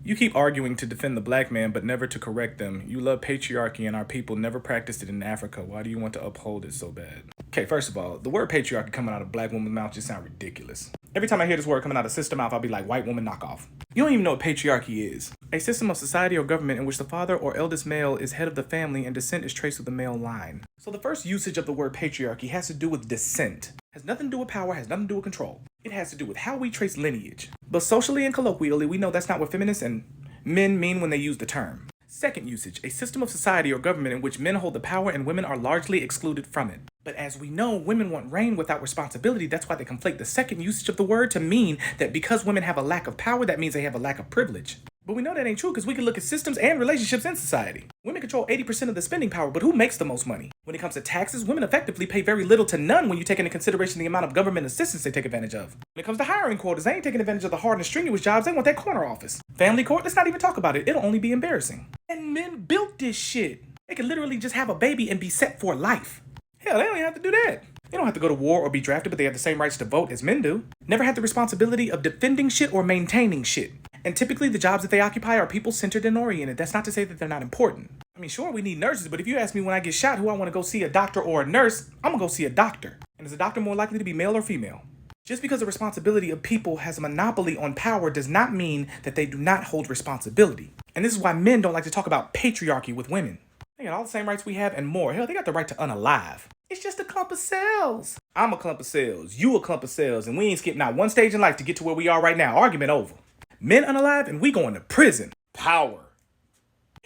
You keep arguing to defend the black man, but never to correct them. You love patriarchy and our people never practiced it in Africa. Why do you want to uphold it so bad? Okay, first of all, the word patriarchy coming out of black woman's mouth just sounds ridiculous. Every time I hear this word coming out of sister mouth, I'll be like, white woman knockoff. You don't even know what patriarchy is. A system of society or government in which the father or eldest male is head of the family and descent is traced through the male line. So the first usage of the word patriarchy has to do with descent. Has nothing to do with power, has nothing to do with control. It has to do with how we trace lineage. But socially and colloquially, we know that's not what feminists and men mean when they use the term. Second usage, a system of society or government in which men hold the power and women are largely excluded from it. But as we know, women want reign without responsibility. That's why they conflate the second usage of the word to mean that because women have a lack of power, that means they have a lack of privilege. But we know that ain't true because we can look at systems and relationships in society. Women control 80% of the spending power, but who makes the most money? When it comes to taxes, women effectively pay very little to none when you take into consideration the amount of government assistance they take advantage of. When it comes to hiring quotas, they ain't taking advantage of the hard and strenuous jobs. They want that corner office. Family court, let's not even talk about it. It'll only be embarrassing. And men built this shit. They could literally just have a baby and be set for life. Hell, they don't even have to do that. They don't have to go to war or be drafted, but they have the same rights to vote as men do. Never had the responsibility of defending shit or maintaining shit. And typically the jobs that they occupy are people-centered and oriented. That's not to say that they're not important. I mean, sure, we need nurses, but if you ask me when I get shot who I want to go see, a doctor or a nurse, I'm gonna go see a doctor. And is a doctor more likely to be male or female? Just because the responsibility of people has a monopoly on power does not mean that they do not hold responsibility. And this is why men don't like to talk about patriarchy with women. They got all the same rights we have and more. Hell, they got the right to unalive. It's just a clump of cells. I'm a clump of cells. You a clump of cells. And we ain't skipped not one stage in life to get to where we are right now. Argument over. Men unalive and we going to prison. Power.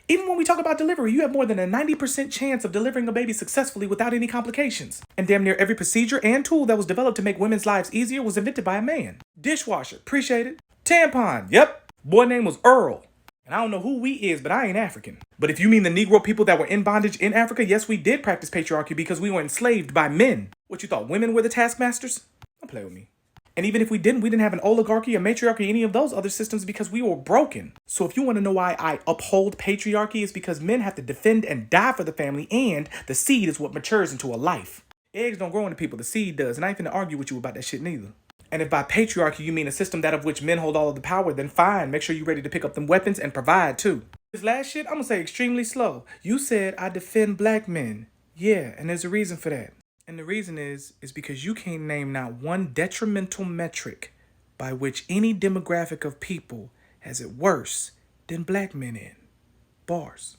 Even when we talk about delivery, you have more than a 90% chance of delivering a baby successfully without any complications. And damn near every procedure and tool that was developed to make women's lives easier was invented by a man. Dishwasher, appreciate it. Tampon, yep. Boy name was Earl. And I don't know who we is, but I ain't African. But if you mean the Negro people that were in bondage in Africa, yes, we did practice patriarchy because we were enslaved by men. What, you thought women were the taskmasters? Don't play with me. And even if we didn't have an oligarchy, a matriarchy, any of those other systems because we were broken. So if you want to know why I uphold patriarchy, it's because men have to defend and die for the family, and the seed is what matures into a life. Eggs don't grow into people, the seed does, and I ain't finna argue with you about that shit neither. And if by patriarchy you mean a system that of which men hold all of the power, then fine, make sure you're ready to pick up them weapons and provide too. This last shit, I'm gonna say extremely slow. You said I defend black men. Yeah, and there's a reason for that. And the reason is because you can't name not one detrimental metric by which any demographic of people has it worse than black men in. Bars.